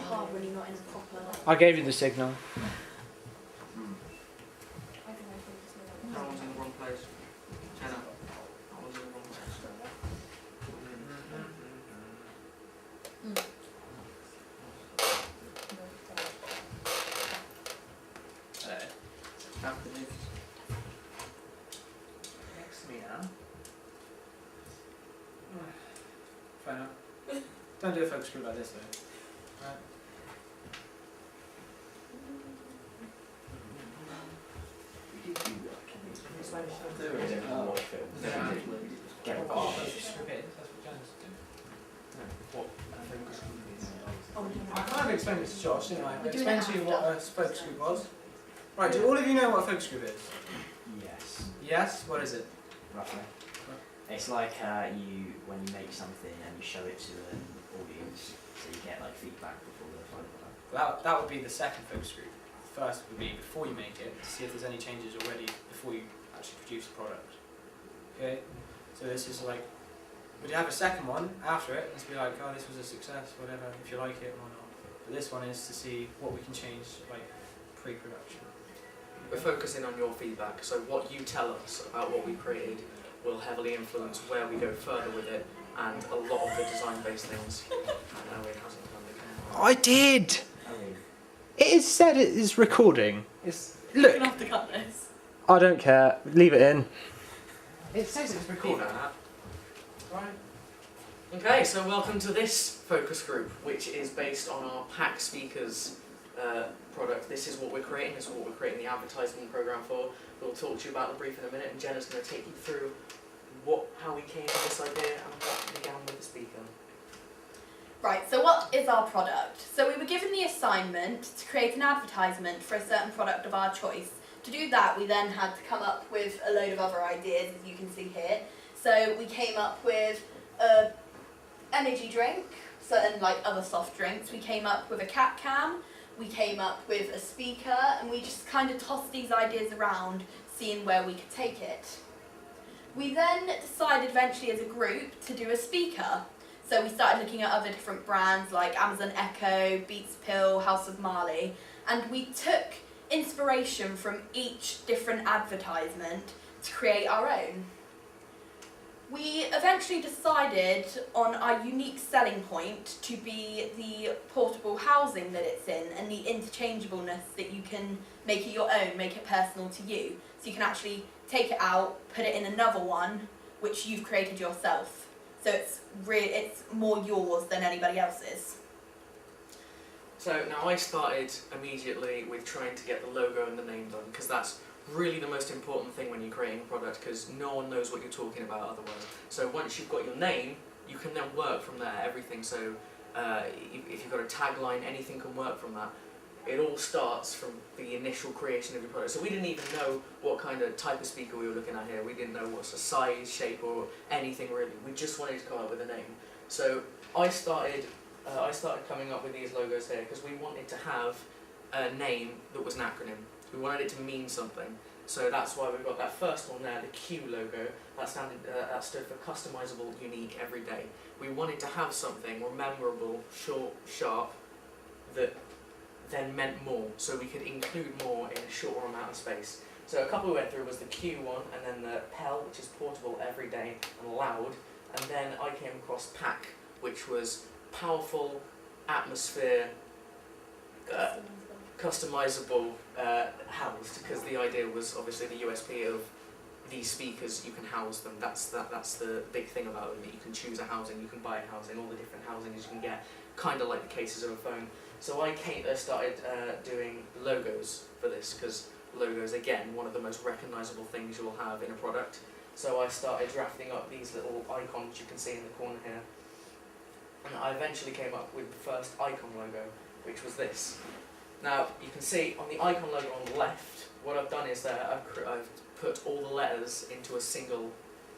hard when you're not in a proper... I gave you the signal. That one's in the wrong place. Jenna. That one's in the wrong place. After this. Next to me now. Fair enough. Don't do a focus group like this though. Right. I kind of explained this to Josh, didn't I? I explained to you what a focus group was. Right, do all of you know what a focus group is? Yes. Yes? What is it? Roughly. It's like when you make something and you show it to an audience, so you get like feedback before the final product. That would be the second focus group. The first would be before you make it, to see if there's any changes already before you actually produce the product. Okay? So this is like, would you have a second one after it, and be like, oh, this was a success, whatever, if you like it or not. But this one is to see what we can change, like pre-production. We're focusing on your feedback, so what you tell us about what we created will heavily influence where we go further with it, and a lot of the design-based things. And Owen hasn't done the camera. I did! Owen. It is said it is recording. It's, You're look, going to have to cut this. I don't care, leave it in. It says it's recording. Right. Okay, so welcome to this focus group, which is based on our PACH speakers product. This is what we're creating. This is what we're creating the advertising program for. We'll talk to you about the brief in a minute, and Jenna's going to take you through how we came to this idea and what began with the speaker. Right, so what is our product? So we were given the assignment to create an advertisement for a certain product of our choice. To do that, we then had to come up with a load of other ideas, as you can see here. So we came up with an energy drink, certain like other soft drinks. We came up with a cat cam. We came up with a speaker, and we just kind of tossed these ideas around, seeing where we could take it. We then decided eventually as a group to do a speaker. So we started looking at other different brands like Amazon Echo, Beats Pill, House of Marley, and we took inspiration from each different advertisement to create our own. We eventually decided on our unique selling point to be the portable housing that it's in and the interchangeableness that you can make it your own, make it personal to you. So you can actually take it out, put it in another one, which you've created yourself. So it's more yours than anybody else's. So now I started immediately with trying to get the logo and the name done, because that's really the most important thing when you're creating a product, because no one knows what you're talking about otherwise. So once you've got your name, you can then work from there, everything. So if you've got a tagline, anything can work from that. It all starts from the initial creation of your product. So we didn't even know what kind of type of speaker we were looking at here. We didn't know what's the size, shape, or anything really. We just wanted to come up with a name. So I started coming up with these logos here because we wanted to have a name that was an acronym. We wanted it to mean something. So that's why we've got that first one there, the Q logo. That stood for customizable, unique, everyday. We wanted to have something more memorable, short, sharp, that then meant more, so we could include more in a shorter amount of space. So a couple we went through was the Q one, and then the PEL, which is portable, everyday, and loud. And then I came across PACH, which was powerful, atmosphere, customizable, housed, because the idea was obviously the USP of these speakers, you can house them. That's the big thing about them, that you can choose a housing, you can buy a housing, all the different housings you can get, kind of like the cases of a phone. So I started doing logos for this, because logos, again, one of the most recognisable things you'll have in a product. So I started drafting up these little icons you can see in the corner here. And I eventually came up with the first icon logo, which was this. Now, you can see on the icon logo on the left, what I've done is that I've put all the letters into a single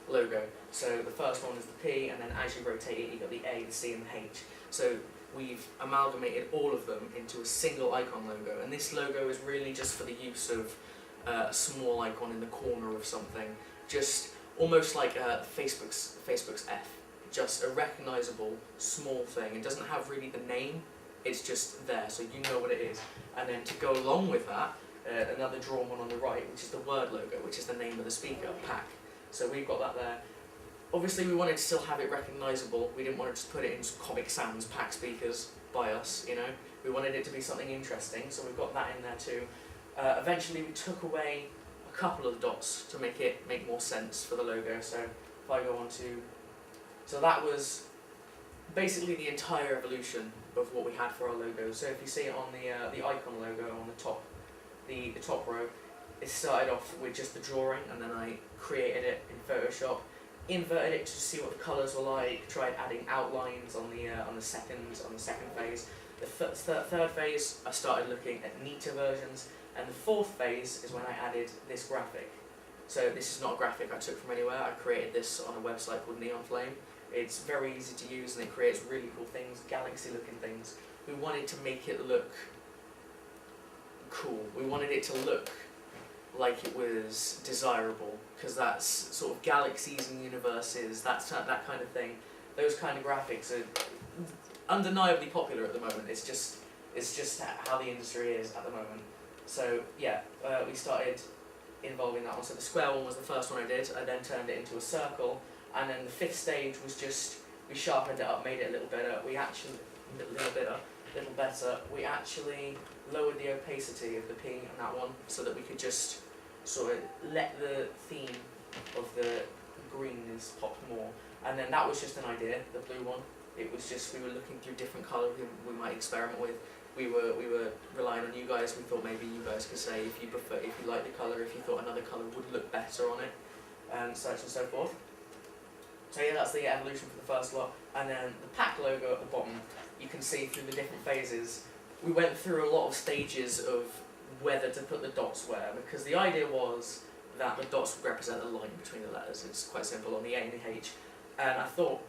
logo. So the first one is the P, and then as you rotate it, you've got the A, the C, and the H. So we've amalgamated all of them into a single icon logo, and this logo is really just for the use of a small icon in the corner of something, just almost like Facebook's F, just a recognisable small thing. It doesn't have really the name It's just there, so you know what it is. And then to go along with that, another drawn one on the right, which is the word logo, which is the name of the speaker, PACH. So we've got that there. Obviously we wanted to still have it recognisable. We didn't want to just put it in Comic Sans PACH speakers by us, you know. We wanted it to be something interesting, so we've got that in there too. Eventually we took away a couple of the dots to make more sense for the logo. So if I go on to, so that was basically the entire evolution of what we had for our logo. So if you see it on the icon logo on the top, the top row, it started off with just the drawing, and then I created it in Photoshop, inverted it to see what the colours were like, tried adding outlines on the second phase. The third phase, I started looking at neater versions, and the fourth phase is when I added this graphic. So this is not a graphic I took from anywhere. I created this on a website called Neon Flame. It's very easy to use and it creates really cool things, galaxy-looking things. We wanted to make it look cool. We wanted it to look like it was desirable, because that's sort of galaxies and universes, that kind of thing. Those kind of graphics are undeniably popular at the moment. It's just how the industry is at the moment. So yeah, we started involving that one. So the square one was the first one I did. I then turned it into a circle, and then the fifth stage was just, we sharpened it up, made it a little better. We actually lowered the opacity of the P on that one, so that we could just sort of let the theme of the greenness pop more. And then that was just an idea, the blue one. It was just, we were looking through different colours we might experiment with. We were relying on you guys. We thought maybe you guys could say if you like the colour, if you thought another colour would look better on it, and such and so forth. So yeah, that's the evolution for the first lot. And then the PACH logo at the bottom, you can see through the different phases. We went through a lot of stages of whether to put the dots where, because the idea was that the dots would represent the line between the letters. It's quite simple on the A and the H. And I thought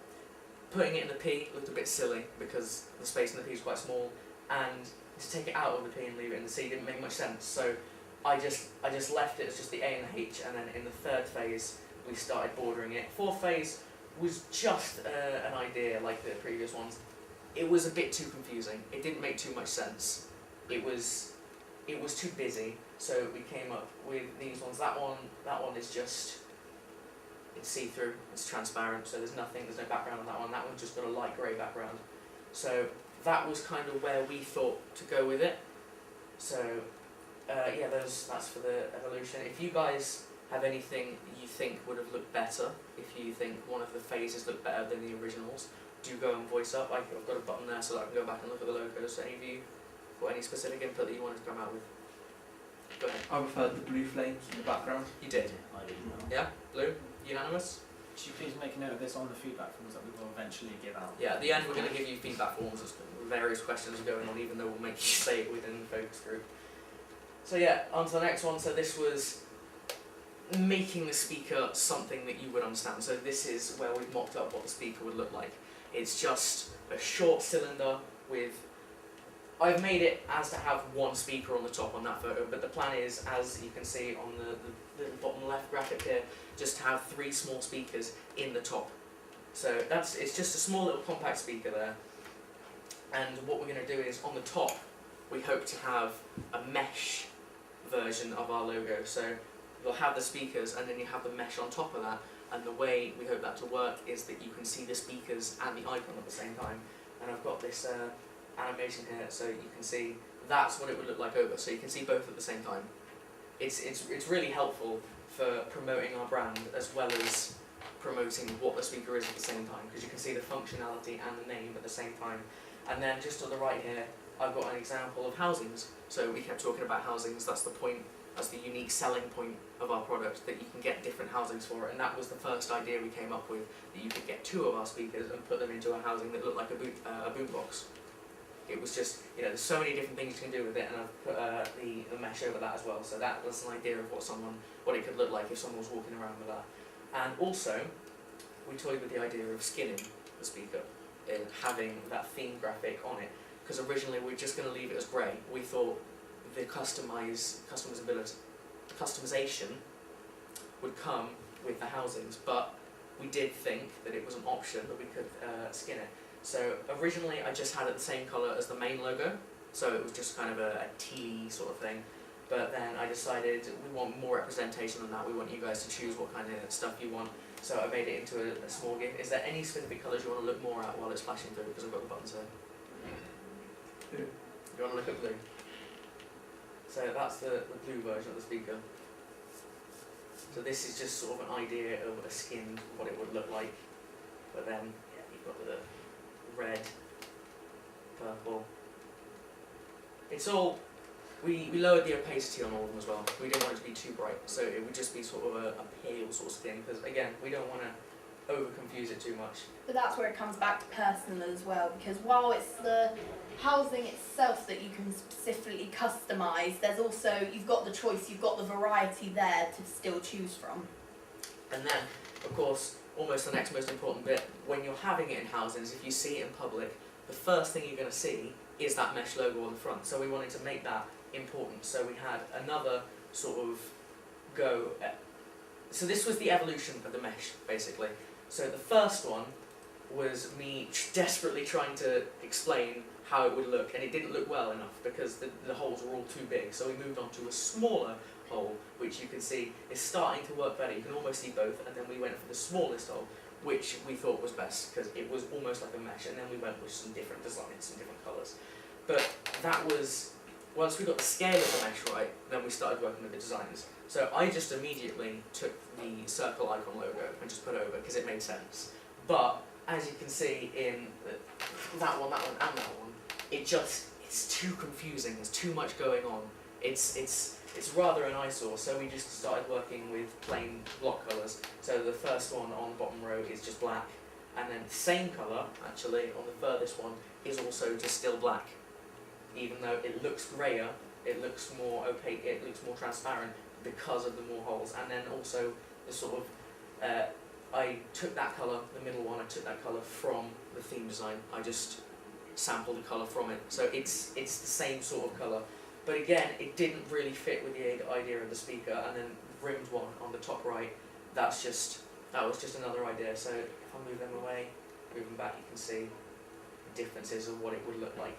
putting it in the P looked a bit silly because the space in the P is quite small, and to take it out of the P and leave it in the C didn't make much sense. So I just left it as just the A and the H, and then in the third phase we started bordering it. Fourth phase was just an idea like the previous ones. It was a bit too confusing. It didn't make too much sense. It was too busy. So we came up with these ones. That one is just, it's see-through, it's transparent, so there's no background on that one. That one's just got a light grey background. So that was kind of where we thought to go with it. So yeah, that's for the evolution. If you guys have anything you think would have looked better, if you think one of the phases looked better than the originals, do go and voice up. I've got a button there so that I can go back and look at the logos. Any of you got any specific input that you wanted to come out with? Go ahead. I preferred the blue flames in the background. You did? I didn't know. Yeah? Blue? Unanimous? Could you please make a note of this on the feedback forms that we will eventually give out? Yeah, at the end we're going to give you feedback forms as various questions are going on, even though we'll make you say it within the focus group. So yeah, on to the next one. So this was making the speaker something that you would understand. So this is where we've mocked up what the speaker would look like. It's just a short cylinder with, I've made it as to have one speaker on the top on that photo, but the plan is, as you can see on the bottom left graphic here, just to have 3 small speakers in the top. So it's just a small little compact speaker there. And what we're going to do is, on the top, we hope to have a mesh version of our logo. So you'll have the speakers and then you have the mesh on top of that. And the way we hope that to work is that you can see the speakers and the icon at the same time. And I've got this animation here, so you can see that's what it would look like over. So you can see both at the same time. It's really helpful for promoting our brand as well as promoting what the speaker is at the same time, because you can see the functionality and the name at the same time. And then just on the right here, I've got an example of housings. So we kept talking about housings. That's the point. That's the unique selling point of our product, that you can get different housings for it. And that was the first idea we came up with, that you could get 2 of our speakers and put them into a housing that looked like a boombox. It was just, there's so many different things you can do with it, and I've put the mesh over that as well. So that was an idea of what it could look like if someone was walking around with that. And also, we toyed with the idea of skinning the speaker and having that theme graphic on it, because originally we were just going to leave it as grey. We thought the customization would come with the housings, but we did think that it was an option that we could skin it. So originally I just had it the same colour as the main logo, so it was just kind of a teal sort of thing. But then I decided we want more representation than that. We want you guys to choose what kind of stuff you want. So I made it into a small GIF. Is there any specific colours you want to look more at while it's flashing through? Because I've got the buttons here. Blue. You want to look at blue? So that's the blue version of the speaker. So this is just sort of an idea of a skin, what it would look like. But then, yeah, you've got the red, purple. It's all, we lowered the opacity on all of them as well. We didn't want it to be too bright, so it would just be sort of a pale sort of skin, because again, we don't want to over confuse it too much. But that's where it comes back to personal as well, because while it's the housing itself that you can specifically customise, there's also, you've got the choice, you've got the variety there to still choose from. And then, of course, almost the next most important bit, when you're having it in housings, if you see it in public, the first thing you're going to see is that mesh logo on the front. So we wanted to make that important. So we had another sort of go. So this was the evolution of the mesh, basically. So the first one was me desperately trying to explain how it would look, and it didn't look well enough because the holes were all too big. So we moved on to a smaller hole, which you can see is starting to work better. You can almost see both, and then we went for the smallest hole, which we thought was best because it was almost like a mesh, and then we went with some different designs, some different colours. But that was, once we got the scale of the mesh right, then we started working with the designs. So I just immediately took the circle icon logo and just put it over because it made sense. But as you can see in that one, and that one, it's too confusing. There's too much going on. It's rather an eyesore. So we just started working with plain block colours. So the first one on the bottom row is just black, and then the same colour actually on the furthest one is also just still black. Even though it looks grayer, it looks more opaque, it looks more transparent because of the more holes. And then also the sort of, I took that colour, the middle one, I took that colour from the theme design. I just sampled the colour from it. So it's the same sort of colour. But again, it didn't really fit with the idea of the speaker. And then the rimmed one on the top right, that was just another idea. So if I move them away, move them back, you can see the differences of what it would look like.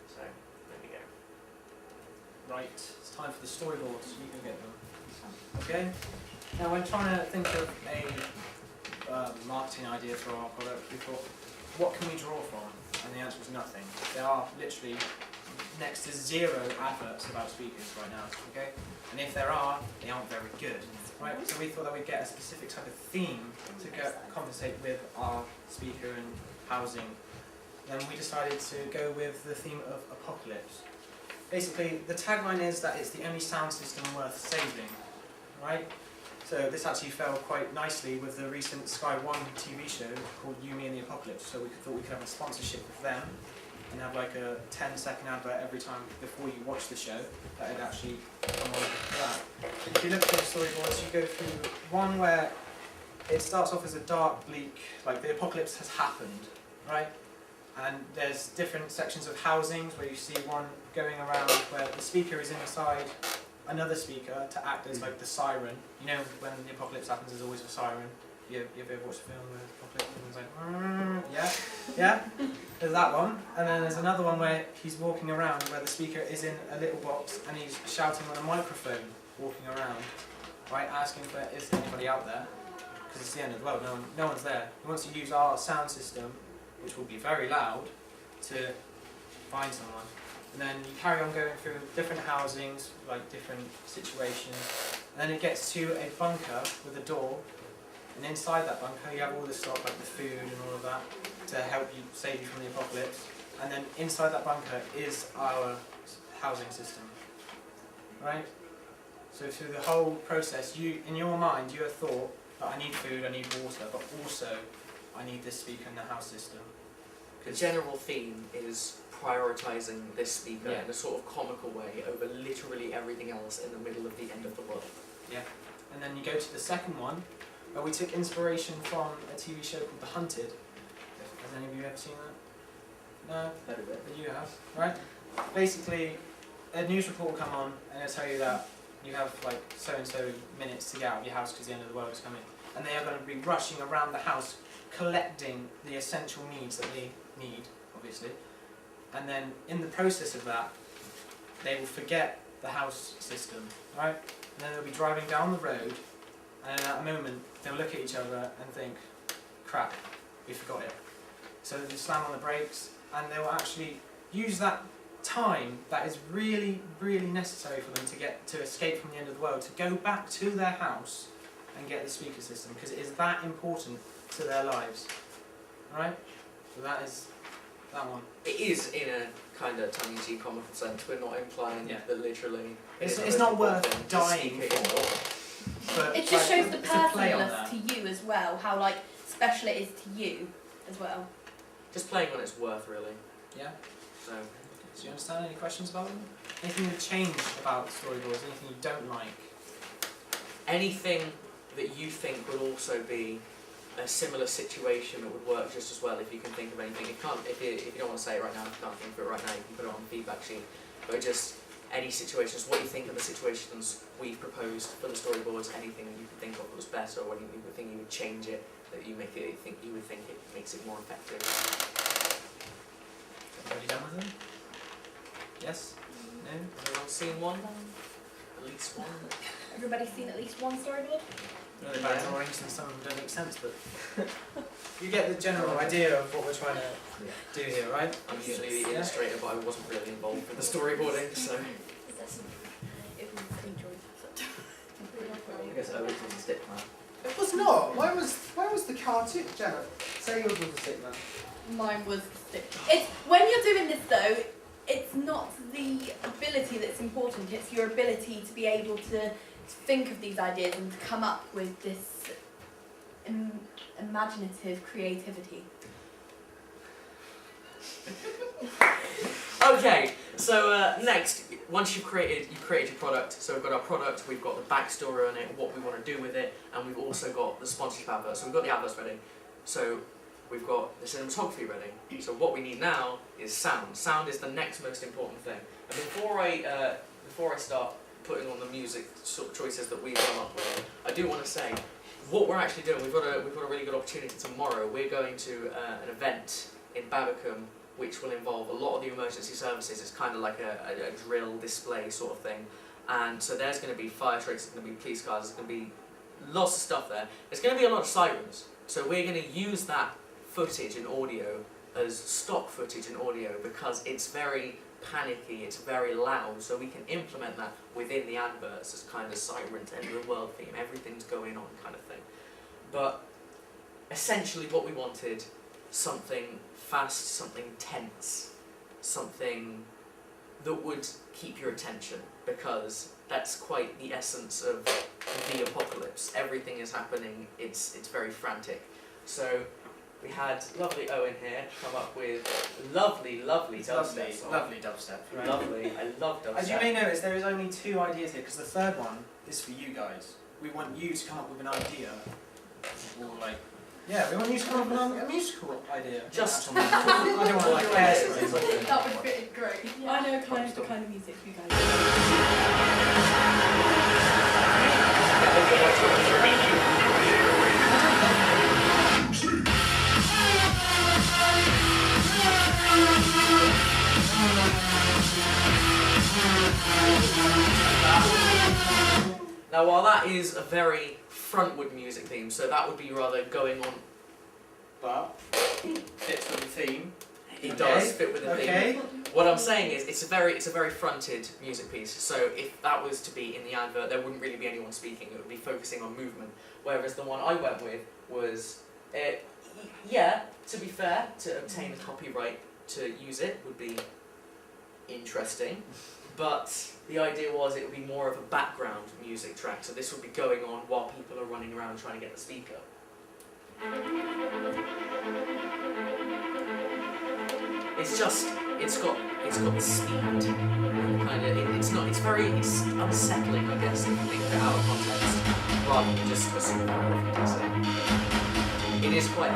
So, there we go. Right, it's time for the storyboards. You can get them. Okay. Now, when trying to think of a marketing idea for our product, we thought, what can we draw from? And the answer was nothing. There are literally next to 0 adverts about speakers right now. Okay. And if there are, they aren't very good. Right. So we thought that we'd get a specific type of theme to compensate with our speaker and housing. Then we decided to go with the theme of apocalypse. Basically, the tagline is that it's the only sound system worth saving, right? So this actually fell quite nicely with the recent Sky One TV show called You, Me and the Apocalypse. So we thought we could have a sponsorship with them and have like a 10-second advert every time before you watch the show that would actually come on for that. If you look through the storyboards, you go through one where it starts off as a dark, bleak, like the apocalypse has happened, right? And there's different sections of housings where you see one going around where the speaker is inside another speaker to act as like the siren. You know, when the apocalypse happens, there's always a siren. You ever watched a film where the apocalypse is like, yeah? There's that one. And then there's another one where he's walking around where the speaker is in a little box and he's shouting on a microphone, walking around, right, asking for, is there anybody out there? Because it's the end of the world, no one's there. He wants to use our sound system, which will be very loud, to find someone. And then you carry on going through different housings, like different situations, and then it gets to a bunker with a door, and inside that bunker you have all the stuff like the food and all of that to help you, save you from the apocalypse. And then inside that bunker is our housing system, right? So through the whole process, in your mind you have thought that I need food, I need water, but also I need this speaker in the house system. The general theme is prioritising this speaker Yeah. in a sort of comical way over literally everything else in the middle of the end of the world. Yeah. And then you go to the second one, where we took inspiration from a TV show called The Hunted. Has any of you ever seen that? No? Heard of it. But you have, right? Basically, a news report will come on and it'll tell you that you have like so-and-so minutes to get out of your house because the end of the world is coming. and they are going to be rushing around the house collecting the essential needs that they need, obviously. And then in the process of that, they will forget the house system, right? And then they'll be driving down the road, and at a moment they'll look at each other and think, crap, we forgot it. So they'll slam on the brakes, and they'll actually use that time that is really, really necessary for them to escape from the end of the world, to go back to their house and get the speaker system, because it is that important to their lives. Alright? So that is that one. It is in a kind of tongue-in-cheek common sense. We're not implying Yeah. that literally. It's not worth dying for. But It just shows the it's a play on personalness that. to you as well, how like special it is to you as well. Just playing on its worth, really. Yeah? So, Do you understand any questions about them? Anything to change about storyboards? Anything you don't like? anything that you think would also be a similar situation that would work just as well, if you can think of anything. If you don't want to say it right now, if you can't think of it right now, you can put it on the feedback sheet. But just any situations, what you think of the situations we've proposed for the storyboards, anything that you could think of that was better, or anything you would think you would change it, that you make it think you would think it makes it more effective. Everybody done with them? Yes? No? Everyone seen one? At least one? Everybody seen at least one storyboard? Really bad drawings, and some of them don't make sense, but you get the general idea of what we're trying to do here, right? I'm usually the illustrator, but I wasn't really involved with the storyboarding, so. I guess Owen's was a stick man. It was not. Why was the cartoon? Jenna, say yours was the stick man. Mine was stick. It's when you're doing this though, it's not the ability that's important. It's your ability to be able to think of these ideas and to come up with this imaginative creativity. Okay, so next, once you've created your product, so we've got our product, we've got the backstory on it, what we want to do with it, and we've also got the sponsorship advert. So we've got the adverts ready, so we've got the cinematography ready. So what we need now is sound. Sound is the next most important thing. And before I start putting on the music sort of choices that we've come up with, I do want to say what we're actually doing. We've got a really good opportunity tomorrow. We're going to an event in Babacombe, which will involve a lot of the emergency services. It's kind of like a drill display sort of thing. And so there's going to be fire trucks, there's going to be police cars, there's going to be lots of stuff there. There's going to be a lot of sirens. So we're going to use that footage and audio as stock footage and audio because it's very panicky, it's very loud, so we can implement that within the adverts as kind of sirens, end of the world theme, everything's going on kind of thing. But essentially what we wanted, something fast, something tense, something that would keep your attention, because that's quite the essence of the apocalypse. Everything is happening, it's very frantic. So we had lovely Owen here come up with lovely dubstep song. Lovely dubstep. Right? Lovely, I love dubstep. As you may notice, there is only 2 ideas here, because the third one is for you guys. We want you to come up with an idea, or like, yeah, we want you to come up with a musical idea. Just I don't want to like hairspray. That would be great. Yeah. I know the kind of music you guys. Now, while that is a very frontward music theme, so that would be rather going on. But fits with the theme. It does fit with the theme. Okay. What I'm saying is, it's a very fronted music piece. So if that was to be in the advert, there wouldn't really be anyone speaking. It would be focusing on movement. Whereas the one I went with was, yeah, to be fair, to obtain a copyright to use it would be interesting. But the idea was it would be more of a background music track. So this would be going on while people are running around trying to get the speaker. It's got the speed, and kind of, it's unsettling, I guess, if you think of it out of context, rather than just a super fantastic. It is quite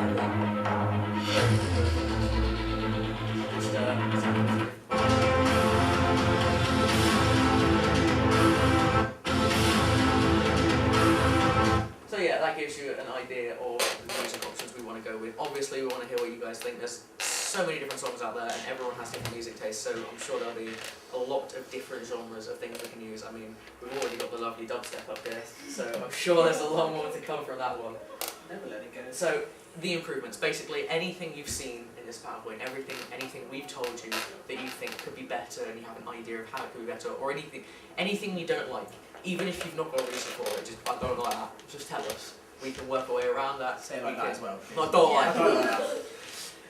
So yeah, that gives you an idea of the music options we want to go with. Obviously, we want to hear what you guys think. There's so many different songs out there, and everyone has different music tastes, so I'm sure there'll be a lot of different genres of things we can use. I mean, we've already got the lovely dubstep up here, so I'm sure there's a lot more to come from that one. Never let it go. So, the improvements, basically anything you've seen in this PowerPoint, anything we've told you that you think could be better and you have an idea of how it could be better, or anything you don't like, even if you've not got a reason for it, just, I don't like that, just tell us. We can work our way around that. Say it like that as well. I don't like I don't like that.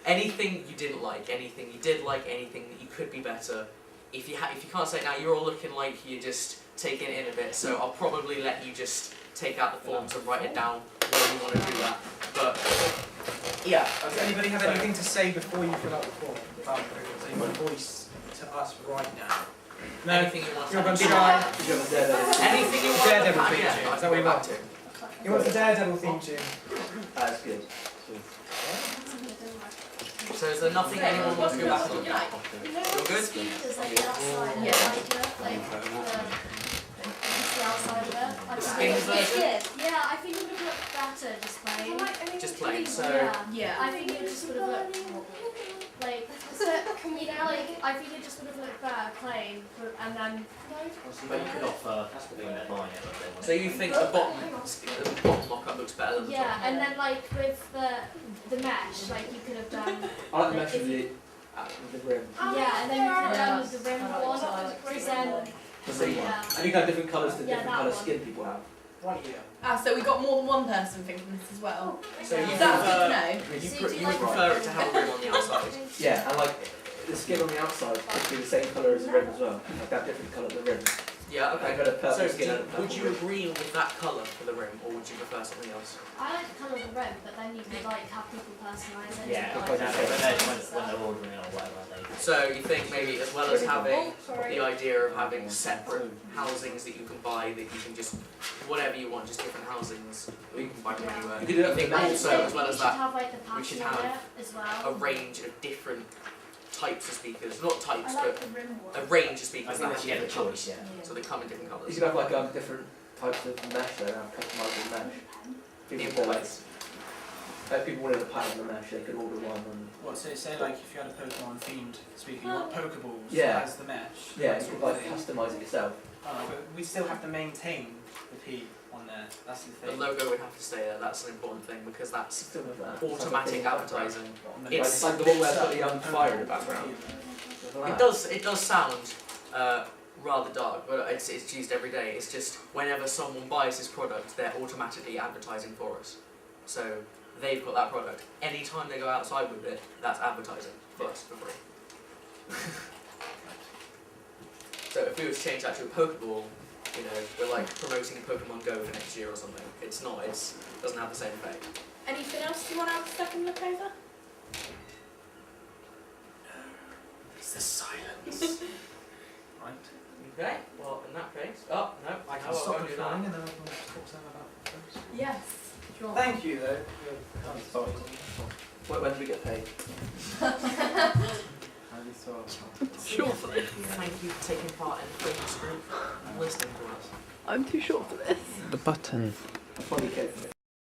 anything you didn't like, anything you did like, anything that you could be better. If you can't say it now, you're all looking like you're just taking it in a bit, so I'll probably let you just take out the forms and write it down when you want to do that. But yeah, Does anybody have anything to say before you fill out the form? So you want to voice to us right now. No, anything you want to you're going to say. try. Anything you want Daredevil to theme yeah, tune. Is that what you want? to? He wants a Daredevil theme tune. That's good. So is there nothing anyone wants to go back on? You like? You're good? Speakers like the outside, Yeah. the outside of it. The skins version? Yeah, I think it would look better just plain. Just plain. So Yeah. Yeah. I think it just would have looked like, I think it just would have looked better plain, and then But you could offer mine. so you think the bottom mock-up looks better than the top? yeah, and then like with the mesh, like you could have done. I like the like, mesh if with you- the rim. Yeah, and then you could have done with the rim one, because then yeah. And you can have different colours to Yeah, different that colour one. skin people have. Right here. So we got more than one person thinking this as well. So you That's good to prefer, know. you would prefer it to have a rim on the outside? Yeah, and like the skin on the outside could be the same colour as the rim as well. Like that different colour the rim. Yeah, I've okay. got a purple So skin and a purple would you rim. agree with that colour for the rim, or would you prefer something else? I like the colour of the rim, but then you could like have people personalise it. Yeah, to, like, when like, they're ordering or whatever, they. So you think maybe as well as having the idea of having separate housings that you can buy, that you can just, whatever you want, just different housings that you can buy from anywhere. You could do that I think with the I mesh. also, think as well we as should that, have like the we patch should in have it as well. a range of different types of speakers, not types, I like but the rim one. a range of I speakers think that they have should get the different choice, colours. yeah. So they come in different You colours. could have like different types of mesh there, have customisable mesh. In People what like, ways? if people wanted a pattern of the mesh, they could order one and What, so say like if you had a Pokemon themed speaker, you want Pokeballs Yeah. as the mesh. yeah, that you sort could of like thing. customise it yourself. Oh, but we still have to maintain the P on there. That's the The thing. logo would have to stay there, that's an important thing, because that's Still with that. automatic advertising. Like, It's- like the one where I've got the young fire in the background. It does sound rather dark, but it's used every day. It's just whenever someone buys this product, they're automatically advertising for us. So they've got that product. Anytime they go outside with it, that's advertising for us for free. So if we were to change that to a Pokeball, you know, we're like promoting Pokemon Go for next year or something. It's not. It doesn't have the same effect. Anything else you want to have a second look over? It's the silence. Right. Okay. Well, in that case, oh no, I know can what stop I'm gonna do recording now. and then we can talk some about those. Yes. Sure. Thank you though. Sorry. When do we get paid? Sure. Thank you for taking part in the focus group and listening to us. I'm too short for this. The button. I'll probably get